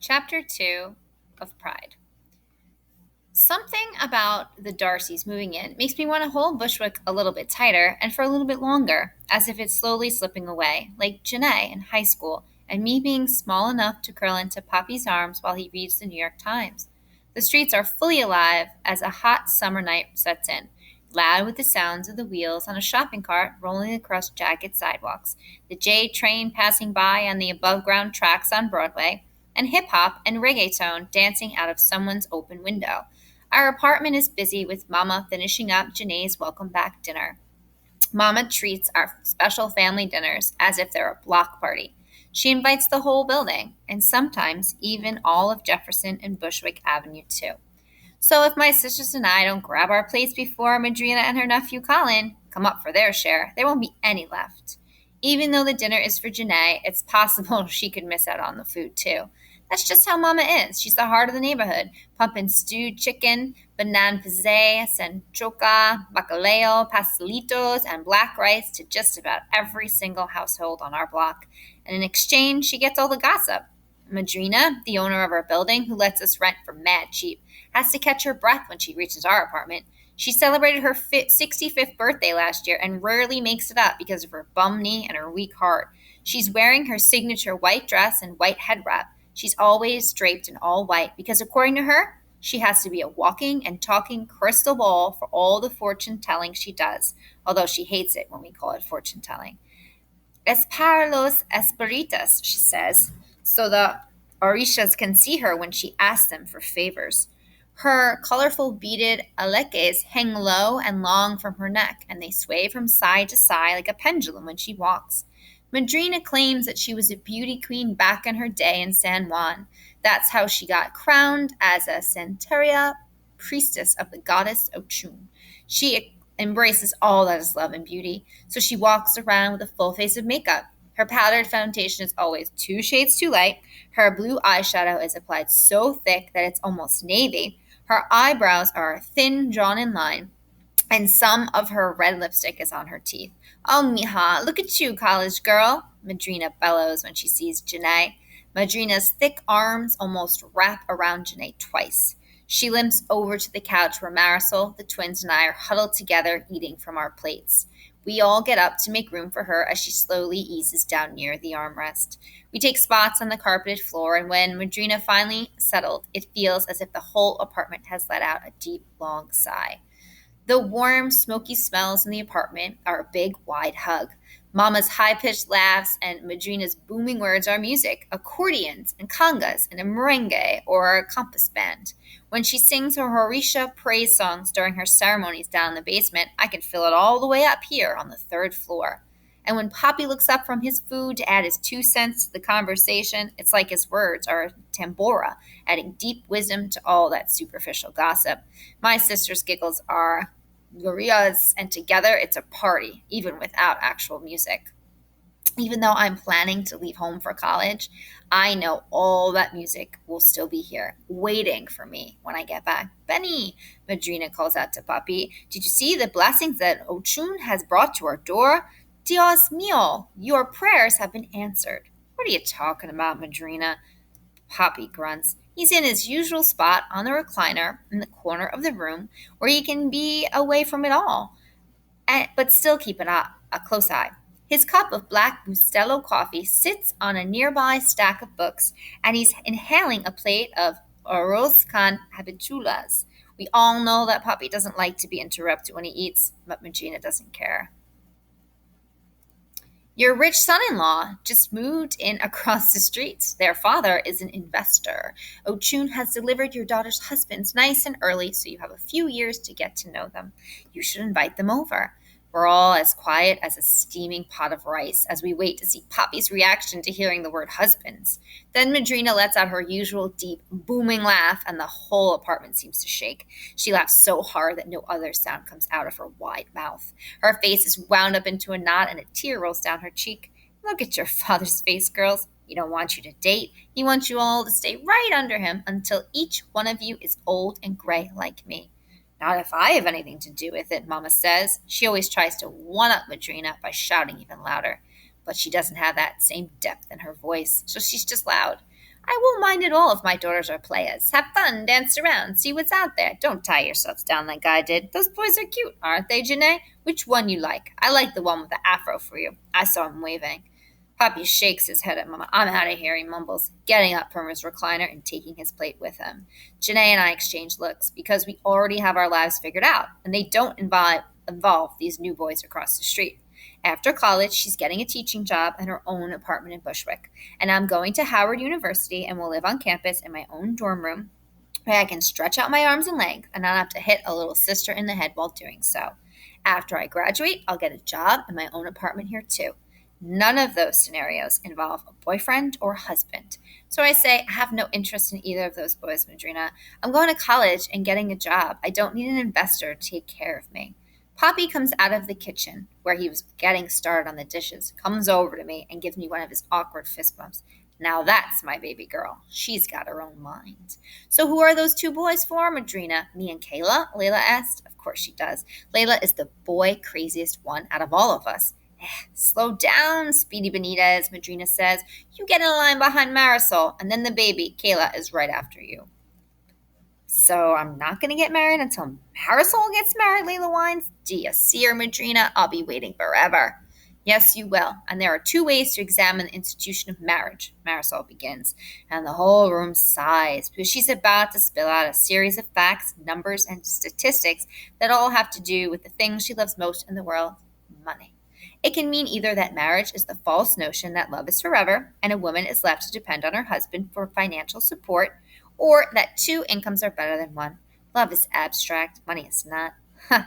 Chapter 2 of Pride. Something about the Darcys moving in makes me want to hold Bushwick a little bit tighter and for a little bit longer, as if it's slowly slipping away, like Janae in high school, and me being small enough to curl into Poppy's arms while he reads the New York Times. The streets are fully alive as a hot summer night sets in, loud with the sounds of the wheels on a shopping cart rolling across jagged sidewalks, the J train passing by on the above ground tracks on Broadway, and hip hop and reggaeton dancing out of someone's open window. Our apartment is busy with Mama finishing up Janae's welcome back dinner. Mama treats our special family dinners as if they're a block party. She invites the whole building, and sometimes even all of Jefferson and Bushwick Avenue, too. So if my sisters and I don't grab our plates before Madrina and her nephew Colin come up for their share, there won't be any left. Even though the dinner is for Janae, it's possible she could miss out on the food too. That's just how Mama is. She's the heart of the neighborhood, pumping stewed chicken, banana pizza, sanchoca, bacalao, pastelitos, and black rice to just about every single household on our block. And in exchange, she gets all the gossip. Madrina, the owner of our building, who lets us rent for mad cheap, has to catch her breath when she reaches our apartment. She celebrated her 65th birthday last year and rarely makes it up because of her bum knee and her weak heart. She's wearing her signature white dress and white head wrap. She's always draped in all white because, according to her, she has to be a walking and talking crystal ball for all the fortune telling she does, although she hates it when we call it fortune telling. Es para los espiritas, she says, so the orishas can see her when she asks them for favors. Her colorful beaded aleques hang low and long from her neck, and they sway from side to side like a pendulum when she walks. Madrina claims that she was a beauty queen back in her day in San Juan. That's how she got crowned as a Santeria priestess of the goddess Ochun. She embraces all that is love and beauty, so she walks around with a full face of makeup. Her powdered foundation is always 2 shades too light. Her blue eyeshadow is applied so thick that it's almost navy. Her eyebrows are thin, drawn in line, and some of her red lipstick is on her teeth. Oh, mija, look at you, college girl, Madrina bellows when she sees Janae. Madrina's thick arms almost wrap around Janae twice. She limps over to the couch where Marisol, the twins, and I are huddled together eating from our plates. We all get up to make room for her as she slowly eases down near the armrest. We take spots on the carpeted floor, and when Madrina finally settled, it feels as if the whole apartment has let out a deep, long sigh. The warm, smoky smells in the apartment are a big, wide hug. Mama's high pitched laughs and Madrina's booming words are music, accordions and congas and a merengue or a compass band. When she sings her Horisha praise songs during her ceremonies down in the basement, I can feel it all the way up here on the third floor. And when Poppy looks up from his food to add his 2 cents to the conversation, it's like his words are a tambora, adding deep wisdom to all that superficial gossip. My sister's giggles are glorias, and together it's a party, even without actual music. Even though I'm planning to leave home for college, I know all that music will still be here, waiting for me when I get back. Benny, Madrina calls out to Papi, did you see the blessings that Ochun has brought to our door? Dios mío, your prayers have been answered. What are you talking about, Madrina? Poppy grunts. He's in his usual spot on the recliner in the corner of the room where he can be away from it all, but still keep a close eye. His cup of black Bustelo coffee sits on a nearby stack of books, and he's inhaling a plate of arroz con habichuelas. We all know that Poppy doesn't like to be interrupted when he eats, but Magina doesn't care. Your rich son in law just moved in across the street. Their father is an investor. Ochun has delivered your daughter's husbands nice and early, so you have a few years to get to know them. You should invite them over. We're all as quiet as a steaming pot of rice as we wait to see Poppy's reaction to hearing the word husbands. Then Madrina lets out her usual deep, booming laugh, and the whole apartment seems to shake. She laughs so hard that no other sound comes out of her wide mouth. Her face is wound up into a knot, and a tear rolls down her cheek. Look at your father's face, girls. He don't want you to date. He wants you all to stay right under him until each one of you is old and gray like me. Not if I have anything to do with it, Mama says. She always tries to one-up Madrina by shouting even louder, but she doesn't have that same depth in her voice, so she's just loud. I won't mind at all if my daughters are players. Have fun, dance around, see what's out there. Don't tie yourselves down like I did. Those boys are cute, aren't they, Janae? Which one you like? I like the one with the afro for you. I saw him waving. Poppy shakes his head at Mama. I'm out of here, he mumbles, getting up from his recliner and taking his plate with him. Janae and I exchange looks because we already have our lives figured out, and they don't involve these new boys across the street. After college, she's getting a teaching job and her own apartment in Bushwick. And I'm going to Howard University and will live on campus in my own dorm room where I can stretch out my arms and legs and not have to hit a little sister in the head while doing so. After I graduate, I'll get a job in my own apartment here too. None of those scenarios involve a boyfriend or husband. So I say, I have no interest in either of those boys, Madrina. I'm going to college and getting a job. I don't need an investor to take care of me. Poppy comes out of the kitchen, where he was getting started on the dishes, comes over to me, and gives me one of his awkward fist bumps. Now that's my baby girl. She's got her own mind. So who are those two boys for, Madrina? Me and Kayla? Layla asked. Of course she does. Layla is the boy craziest one out of all of us. Slow down, Speedy Benitez, Madrina says. You get in line behind Marisol, and then the baby, Kayla, is right after you. So I'm not going to get married until Marisol gets married, Layla whines. Do you see her, Madrina? I'll be waiting forever. Yes, you will. And there are two ways to examine the institution of marriage, Marisol begins. And the whole room sighs because she's about to spill out a series of facts, numbers, and statistics that all have to do with the thing she loves most in the world, money. It can mean either that marriage is the false notion that love is forever and a woman is left to depend on her husband for financial support, or that two incomes are better than one. Love is abstract, money is not. Huh.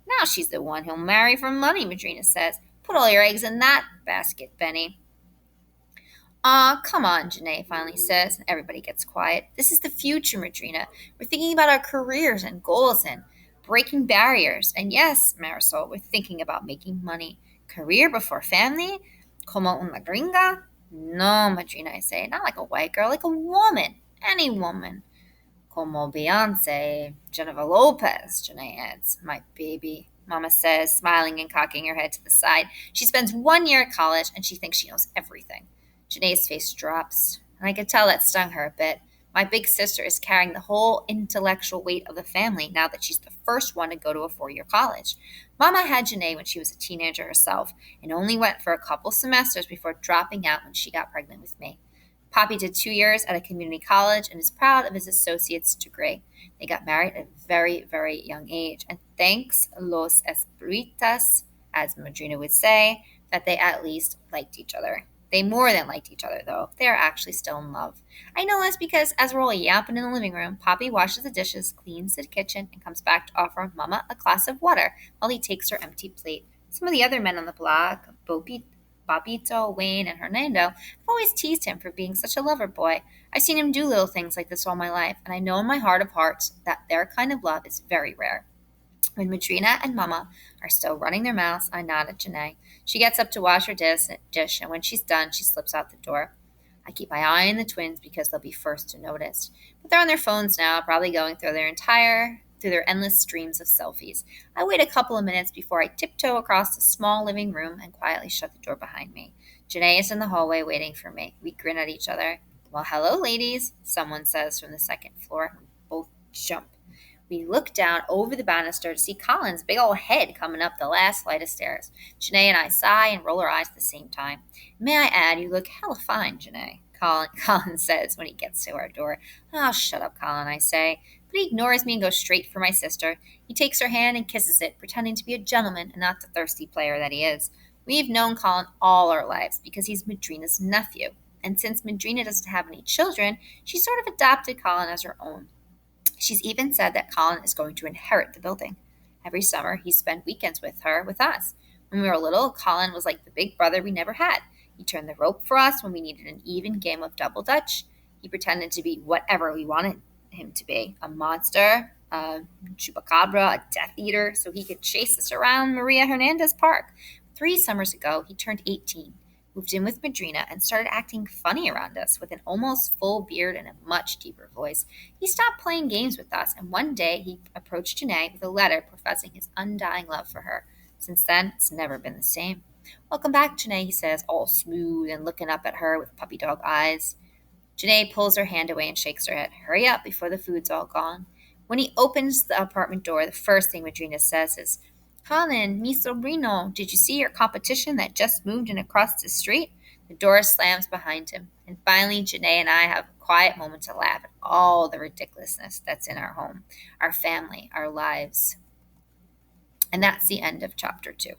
Now she's the one he'll marry for money, Madrina says. Put all your eggs in that basket, Benny. Aw, come on, Janae finally says. Everybody gets quiet. This is the future, Madrina. We're thinking about our careers and goals and breaking barriers. And yes, Marisol, we're thinking about making money. Career before family? Como una gringa? No, Madrina, I say. Not like a white girl, like a woman. Any woman. Como Beyonce, Jennifer Lopez, Janae adds. My baby, Mama says, smiling and cocking her head to the side. She spends 1 year at college and she thinks she knows everything. Janae's face drops, and I could tell that stung her a bit. My big sister is carrying the whole intellectual weight of the family now that she's the first one to go to a 4 year college. Mama had Janae when she was a teenager herself and only went for a couple semesters before dropping out when she got pregnant with me. Poppy did 2 years at a community college and is proud of his associate's degree. They got married at a very, very young age, and thanks los espiritas, as Madrina would say, that they at least liked each other. They more than liked each other, though. They are actually still in love. I know this because as we're all yapping in the living room, Poppy washes the dishes, cleans the kitchen, and comes back to offer Mama a glass of water while he takes her empty plate. Some of the other men on the block, Bobito, Wayne, and Hernando, have always teased him for being such a lover boy. I've seen him do little things like this all my life, and I know in my heart of hearts that their kind of love is very rare. When Madrina and Mama are still running their mouths, I nod at Janae. She gets up to wash her dish, and when she's done, she slips out the door. I keep my eye on the twins because they'll be first to notice. But they're on their phones now, probably going through their endless streams of selfies. I wait a couple of minutes before I tiptoe across the small living room and quietly shut the door behind me. Janae is in the hallway waiting for me. We grin at each other. Well, hello, ladies, someone says from the second floor. We both jump. We look down over the banister to see Colin's big old head coming up the last flight of stairs. Janae and I sigh and roll our eyes at the same time. May I add, you look hella fine, Janae, Colin says when he gets to our door. Oh, shut up, Colin, I say. But he ignores me and goes straight for my sister. He takes her hand and kisses it, pretending to be a gentleman and not the thirsty player that he is. We've known Colin all our lives because he's Madrina's nephew. And since Madrina doesn't have any children, she sort of adopted Colin as her own. She's even said that Colin is going to inherit the building. Every summer, he spent weekends with us. When we were little, Colin was like the big brother we never had. He turned the rope for us when we needed an even game of double dutch. He pretended to be whatever we wanted him to be, a monster, a chupacabra, a Death Eater, so he could chase us around Maria Hernandez Park. 3 summers ago, he turned 18. Moved in with Madrina and started acting funny around us with an almost full beard and a much deeper voice. He stopped playing games with us, and one day he approached Janae with a letter professing his undying love for her. Since then, it's never been the same. Welcome back, Janae, he says, all smooth and looking up at her with puppy dog eyes. Janae pulls her hand away and shakes her head. Hurry up before the food's all gone. When he opens the apartment door, the first thing Madrina says is, Colin, mi sobrino, did you see your competition that just moved in across the street? The door slams behind him, and finally Janae and I have a quiet moment to laugh at all the ridiculousness that's in our home, our family, our lives. And that's the end of chapter 2.